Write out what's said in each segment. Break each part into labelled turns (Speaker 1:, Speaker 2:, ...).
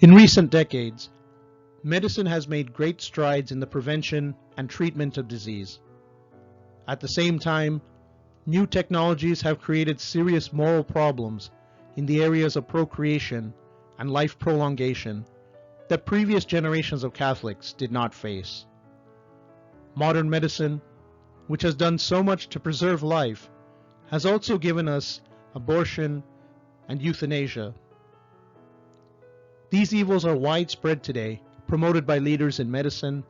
Speaker 1: In recent decades, medicine has made great strides in the prevention and treatment of disease. At the same time, new technologies have created serious moral problems in the areas of procreation and life prolongation that previous generations of Catholics did not face. Modern medicine, which has done so much to preserve life, has also given us abortion and euthanasia. These evils are widespread today, promoted by leaders in medicine,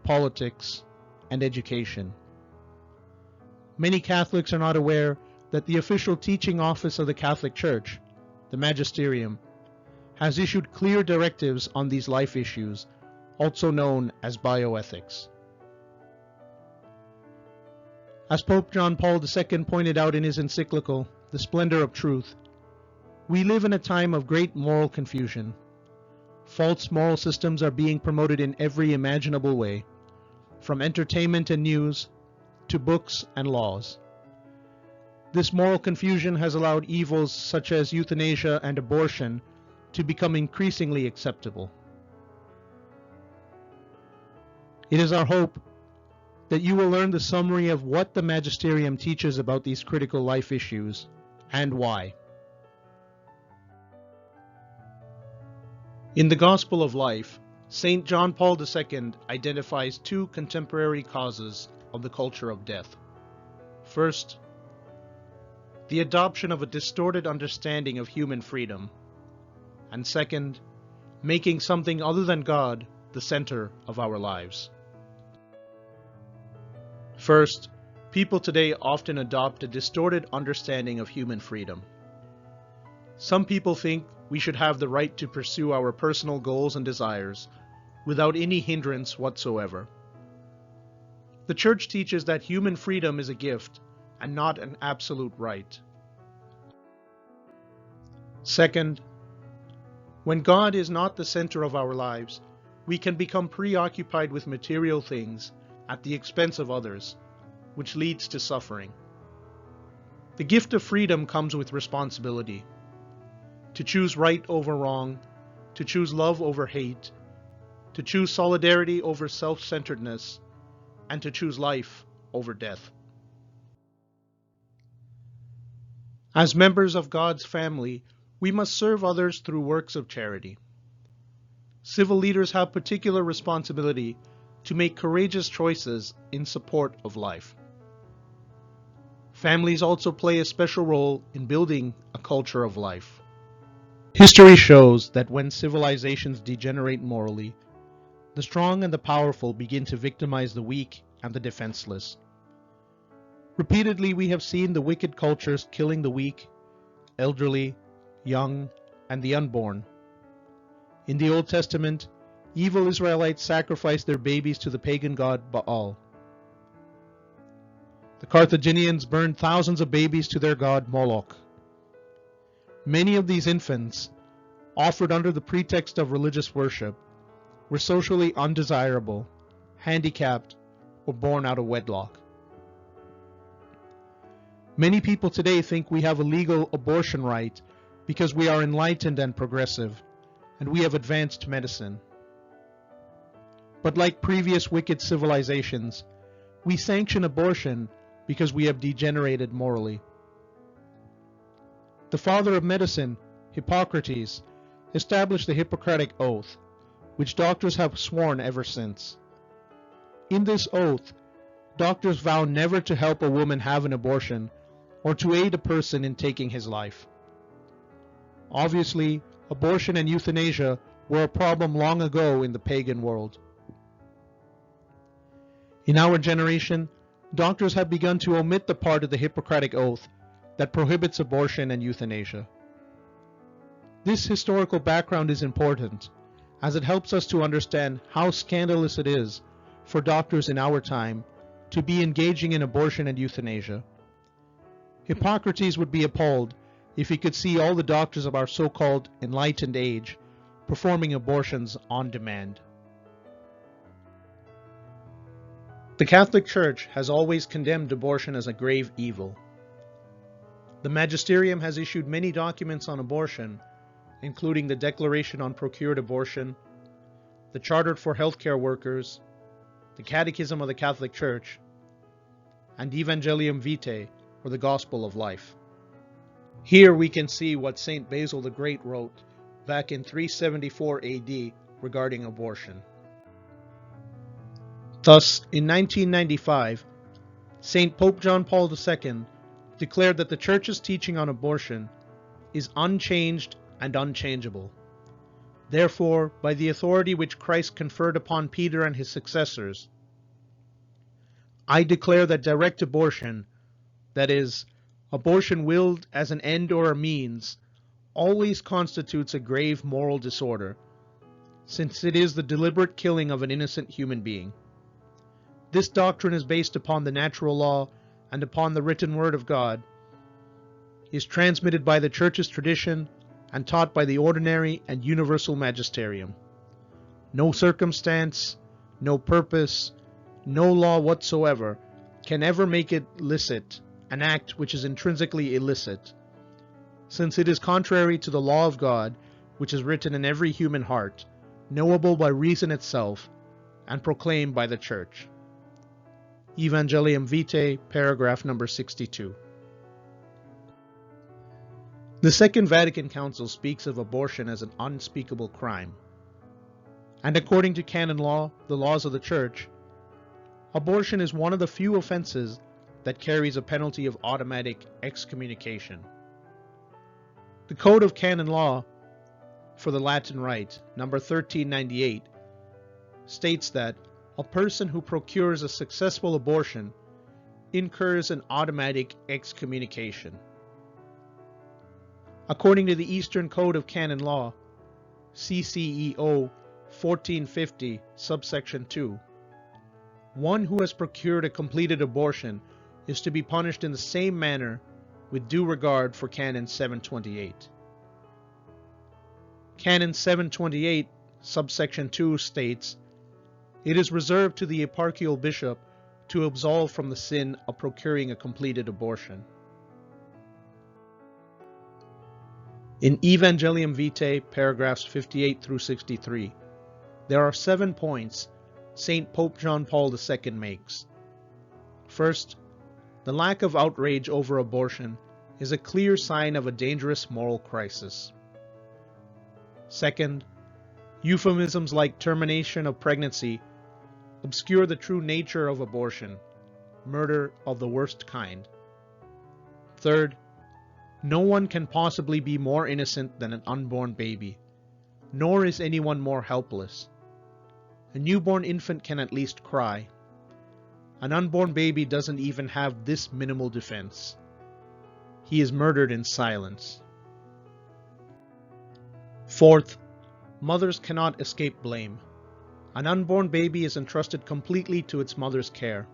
Speaker 1: politics, and education. Many Catholics are not aware that the official teaching office of the Catholic Church, the Magisterium, has issued clear directives on these life issues, also known as bioethics. As Pope John Paul II pointed out in his encyclical, The Splendor of Truth, we live in a time of great moral confusion. False moral systems are being promoted in every imaginable way, from entertainment and news to books and laws. This moral confusion has allowed evils such as euthanasia and abortion to become increasingly acceptable. It is our hope that you will learn the summary of what the Magisterium teaches about these critical life issues and why. In the Gospel of Life, St. John Paul II identifies two contemporary causes of the culture of death. First, the adoption of a distorted understanding of human freedom, and second, making something other than God the center of our lives. First, people today often adopt a distorted understanding of human freedom. Some people think we should have the right to pursue our personal goals and desires without any hindrance whatsoever. The Church teaches that human freedom is a gift and not an absolute right. Second, when God is not the center of our lives, we can become preoccupied with material things at the expense of others, which leads to suffering. The gift of freedom comes with responsibility. To choose right over wrong, to choose love over hate, to choose solidarity over self-centeredness, and to choose life over death. As members of God's family, we must serve others through works of charity. Civil leaders have particular responsibility to make courageous choices in support of life. Families also play a special role in building a culture of life. History shows that when civilizations degenerate morally, the strong and the powerful begin to victimize the weak and the defenseless. Repeatedly, we have seen the wicked cultures killing the weak, elderly, young, and the unborn. In the Old Testament, evil Israelites sacrificed their babies to the pagan god Baal. The Carthaginians burned thousands of babies to their god Moloch. Many of these infants, offered under the pretext of religious worship, were socially undesirable, handicapped, or born out of wedlock. Many people today think we have a legal abortion right because we are enlightened and progressive, and we have advanced medicine. But like previous wicked civilizations, we sanction abortion because we have degenerated morally. The father of medicine, Hippocrates, established the Hippocratic Oath, which doctors have sworn ever since. In this oath, doctors vow never to help a woman have an abortion or to aid a person in taking his life. Obviously, abortion and euthanasia were a problem long ago in the pagan world. In our generation, doctors have begun to omit the part of the Hippocratic Oath that prohibits abortion and euthanasia. This historical background is important, as it helps us to understand how scandalous it is for doctors in our time to be engaging in abortion and euthanasia. Hippocrates would be appalled if he could see all the doctors of our so-called enlightened age performing abortions on demand. The Catholic Church has always condemned abortion as a grave evil. The Magisterium has issued many documents on abortion, including the Declaration on Procured Abortion, the Charter for Healthcare Workers, the Catechism of the Catholic Church, and Evangelium Vitae, or the Gospel of Life. Here we can see what St. Basil the Great wrote back in 374 AD regarding abortion. Thus, in 1995, St. Pope John Paul II declared that the Church's teaching on abortion is unchanged and unchangeable. Therefore, by the authority which Christ conferred upon Peter and his successors, I declare that direct abortion, that is, abortion willed as an end or a means, always constitutes a grave moral disorder, since it is the deliberate killing of an innocent human being. This doctrine is based upon the natural law and upon the written word of God, is transmitted by the Church's tradition, and taught by the ordinary and universal magisterium. No circumstance, no purpose, no law whatsoever can ever make it licit, an act which is intrinsically illicit, since it is contrary to the law of God, which is written in every human heart, knowable by reason itself, and proclaimed by the Church. Evangelium Vitae, paragraph number 62. The Second Vatican Council speaks of abortion as an unspeakable crime. And according to canon law, the laws of the Church, abortion is one of the few offenses that carries a penalty of automatic excommunication. The Code of Canon Law for the Latin Rite, number 1398, states that a person who procures a successful abortion incurs an automatic excommunication. According to the Eastern Code of Canon Law, CCEO 1450, subsection 2, one who has procured a completed abortion is to be punished in the same manner with due regard for Canon 728. Canon 728, subsection 2 states, it is reserved to the eparchial bishop to absolve from the sin of procuring a completed abortion. In Evangelium Vitae, paragraphs 58 through 63, there are 7 points St. Pope John Paul II makes. First, the lack of outrage over abortion is a clear sign of a dangerous moral crisis. Second, euphemisms like termination of pregnancy obscure the true nature of abortion, murder of the worst kind. Third, no one can possibly be more innocent than an unborn baby, nor is anyone more helpless. A newborn infant can at least cry. An unborn baby doesn't even have this minimal defense. He is murdered in silence. Fourth, mothers cannot escape blame. An unborn baby is entrusted completely to its mother's care.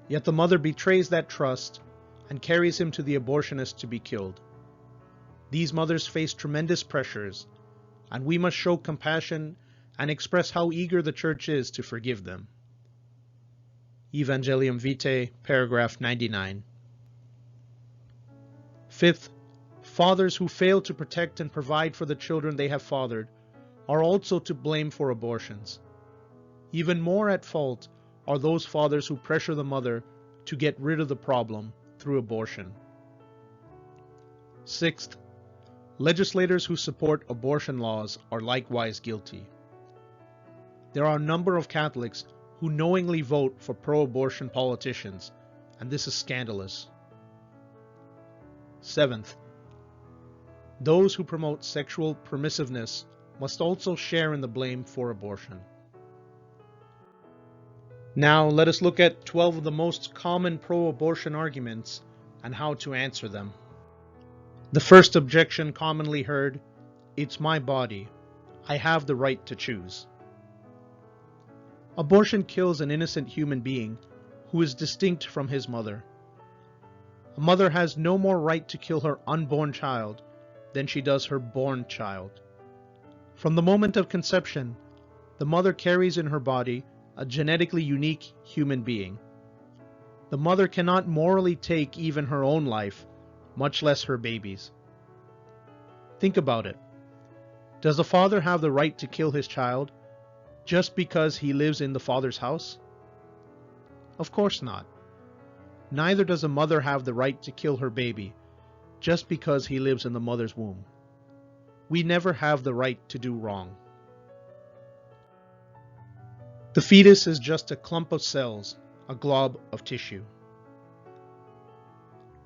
Speaker 1: Yet the mother betrays that trust and carries him to the abortionist to be killed. These mothers face tremendous pressures, and we must show compassion and express how eager the Church is to forgive them. Evangelium Vitae, paragraph 99. Fifth, fathers who fail to protect and provide for the children they have fathered are also to blame for abortions. Even more at fault are those fathers who pressure the mother to get rid of the problem through abortion. Sixth, legislators who support abortion laws are likewise guilty. There are a number of Catholics who knowingly vote for pro-abortion politicians, and this is scandalous. Seventh, those who promote sexual permissiveness must also share in the blame for abortion. Now let us look at 12 of the most common pro-abortion arguments and how to answer them. The first objection commonly heard, it's my body. I have the right to choose. Abortion kills an innocent human being who is distinct from his mother. A mother has no more right to kill her unborn child than she does her born child. From the moment of conception, the mother carries in her body a genetically unique human being. The mother cannot morally take even her own life, much less her baby's. Think about it. Does the father have the right to kill his child just because he lives in the father's house? Of course not. Neither does a mother have the right to kill her baby just because he lives in the mother's womb. We never have the right to do wrong. The fetus is just a clump of cells, a glob of tissue.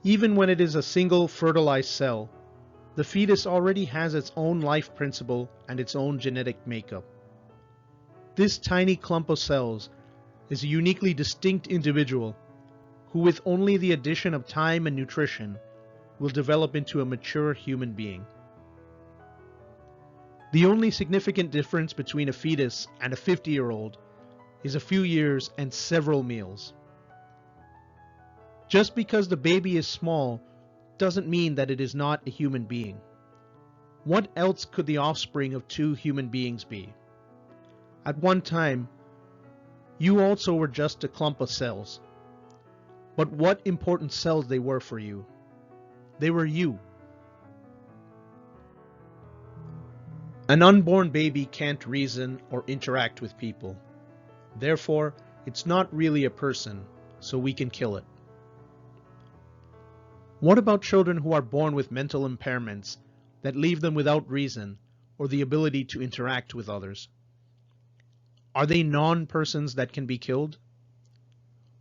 Speaker 1: Even when it is a single fertilized cell, the fetus already has its own life principle and its own genetic makeup. This tiny clump of cells is a uniquely distinct individual who, with only the addition of time and nutrition, will develop into a mature human being. The only significant difference between a fetus and a 50-year-old is a few years and several meals. Just because the baby is small doesn't mean that it is not a human being. What else could the offspring of two human beings be? At one time, you also were just a clump of cells. But what important cells they were for you. They were you. An unborn baby can't reason or interact with people. Therefore, it's not really a person, so we can kill it. What about children who are born with mental impairments that leave them without reason or the ability to interact with others? Are they non-persons that can be killed?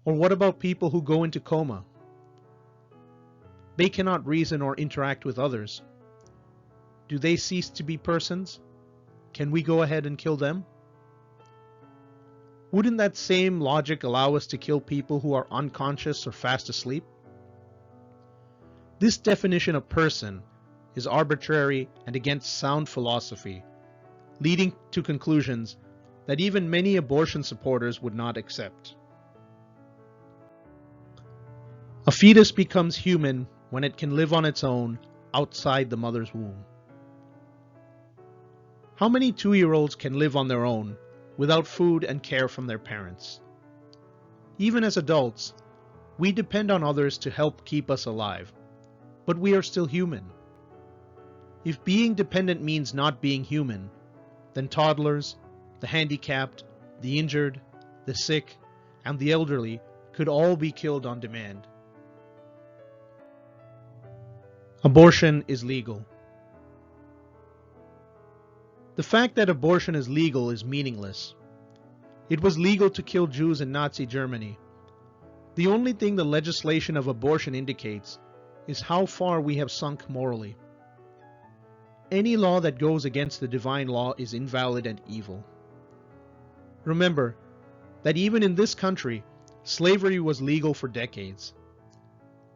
Speaker 1: Or what about people who go into coma? They cannot reason or interact with others. Do they cease to be persons? Can we go ahead and kill them? Wouldn't that same logic allow us to kill people who are unconscious or fast asleep? This definition of person is arbitrary and against sound philosophy, leading to conclusions that even many abortion supporters would not accept. A fetus becomes human when it can live on its own outside the mother's womb. How many 2-year-olds can live on their own without food and care from their parents? Even as adults, we depend on others to help keep us alive, but we are still human. If being dependent means not being human, then toddlers, the handicapped, the injured, the sick, and the elderly could all be killed on demand. Abortion is legal. The fact that abortion is legal is meaningless. It was legal to kill Jews in Nazi Germany. The only thing the legislation of abortion indicates is how far we have sunk morally. Any law that goes against the divine law is invalid and evil. Remember that even in this country, slavery was legal for decades.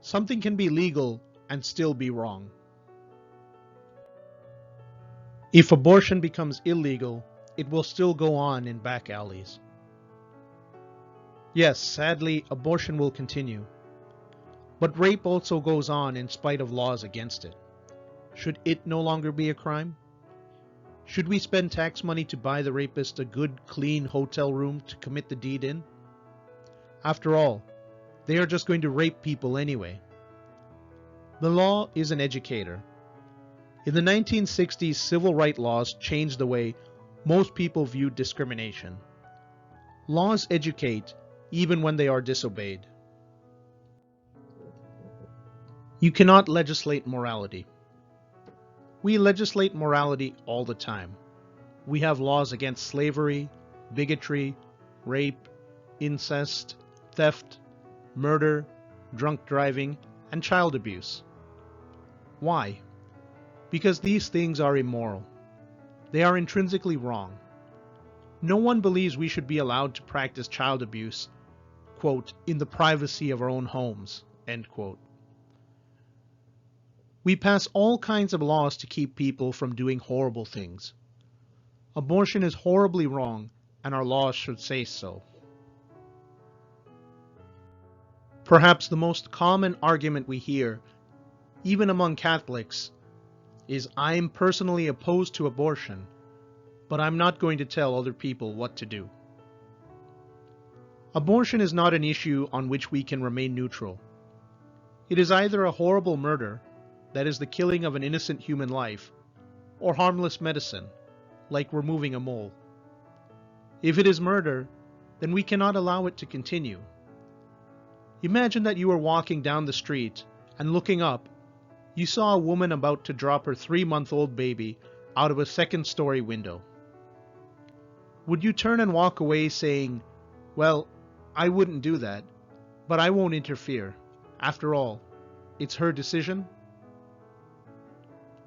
Speaker 1: Something can be legal and still be wrong. If abortion becomes illegal, it will still go on in back alleys. Yes, sadly, abortion will continue. But rape also goes on in spite of laws against it. Should it no longer be a crime? Should we spend tax money to buy the rapist a good, clean hotel room to commit the deed in? After all, they are just going to rape people anyway. The law is an educator. In the 1960s, civil rights laws changed the way most people viewed discrimination. Laws educate even when they are disobeyed. You cannot legislate morality. We legislate morality all the time. We have laws against slavery, bigotry, rape, incest, theft, murder, drunk driving, and child abuse. Why? Because these things are immoral. They are intrinsically wrong. No one believes we should be allowed to practice child abuse, quote, in the privacy of our own homes, end quote. We pass all kinds of laws to keep people from doing horrible things. Abortion is horribly wrong, and our laws should say so. Perhaps the most common argument we hear, even among Catholics, is I'm personally opposed to abortion, but I'm not going to tell other people what to do. Abortion is not an issue on which we can remain neutral. It is either a horrible murder, that is the killing of an innocent human life, or harmless medicine, like removing a mole. If it is murder, then we cannot allow it to continue. Imagine that you are walking down the street and looking up, you saw a woman about to drop her 3-month-old baby out of a second-story window. Would you turn and walk away saying, "Well, I wouldn't do that, but I won't interfere. After all, it's her decision"?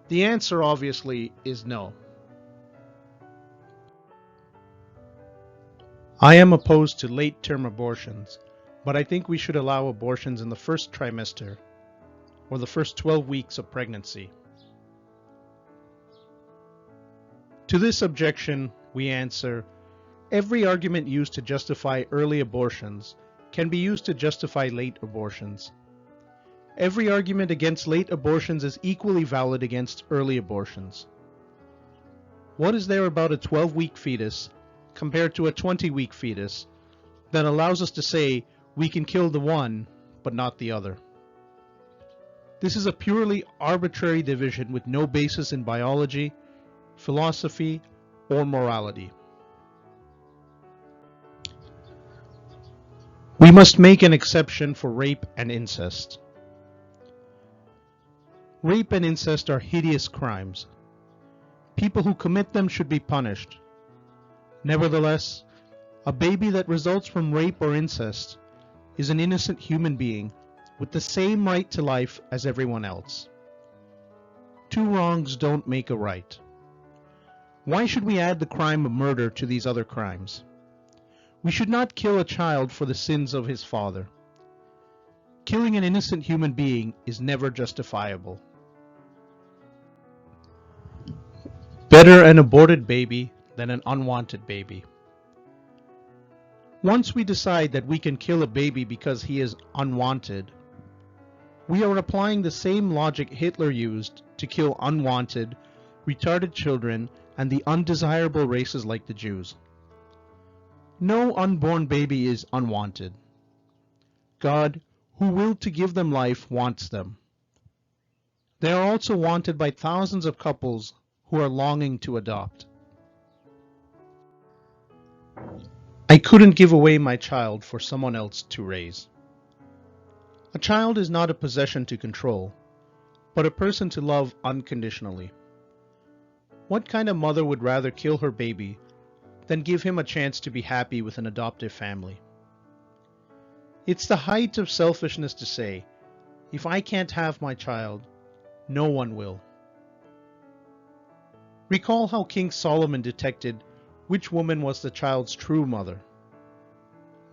Speaker 1: The answer obviously is no. I am opposed to late-term abortions, but I think we should allow abortions in the first trimester or the first 12 weeks of pregnancy. To this objection, we answer, every argument used to justify early abortions can be used to justify late abortions. Every argument against late abortions is equally valid against early abortions. What is there about a 12-week fetus compared to a 20-week fetus that allows us to say we can kill the one but not the other? This is a purely arbitrary division with no basis in biology, philosophy, or morality. We must make an exception for rape and incest. Rape and incest are hideous crimes. People who commit them should be punished. Nevertheless, a baby that results from rape or incest is an innocent human being with the same right to life as everyone else. Two wrongs don't make a right. Why should we add the crime of murder to these other crimes? We should not kill a child for the sins of his father. Killing an innocent human being is never justifiable. Better an aborted baby than an unwanted baby. Once we decide that we can kill a baby because he is unwanted, we are applying the same logic Hitler used to kill unwanted, retarded children and the undesirable races like the Jews. No unborn baby is unwanted. God, who willed to give them life, wants them. They are also wanted by thousands of couples who are longing to adopt. I couldn't give away my child for someone else to raise. A child is not a possession to control, but a person to love unconditionally. What kind of mother would rather kill her baby than give him a chance to be happy with an adoptive family? It's the height of selfishness to say, if I can't have my child, no one will. Recall how King Solomon detected which woman was the child's true mother,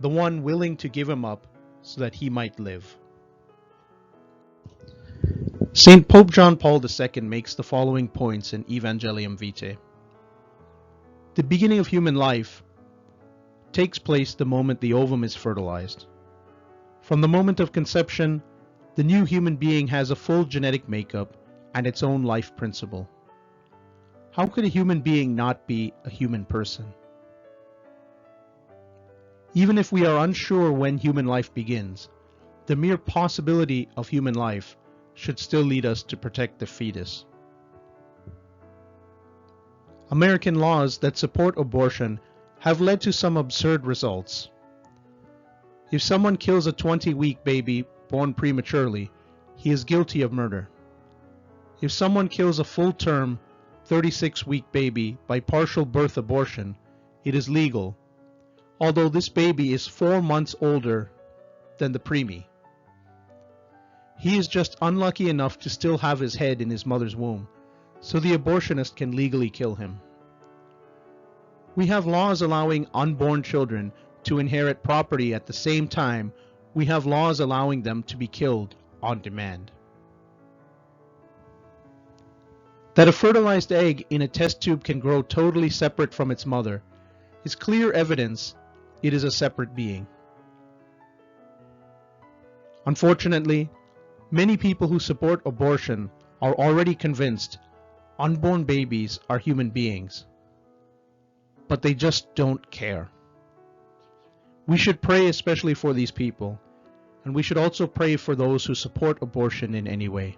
Speaker 1: the one willing to give him up so that he might live. St. Pope John Paul II makes the following points in Evangelium Vitae. The beginning of human life takes place the moment the ovum is fertilized. From the moment of conception, the new human being has a full genetic makeup and its own life principle. How could a human being not be a human person? Even if we are unsure when human life begins, the mere possibility of human life should still lead us to protect the fetus. American laws that support abortion have led to some absurd results. If someone kills a 20-week baby born prematurely, he is guilty of murder. If someone kills a full-term, 36-week baby by partial birth abortion, it is legal, although this baby is 4 months older than the preemie. He is just unlucky enough to still have his head in his mother's womb, so the abortionist can legally kill him. We have laws allowing unborn children to inherit property at the same time we have laws allowing them to be killed on demand. That a fertilized egg in a test tube can grow totally separate from its mother is clear evidence it is a separate being. Unfortunately, many people who support abortion are already convinced unborn babies are human beings, but they just don't care. We should pray especially for these people, and we should also pray for those who support abortion in any way.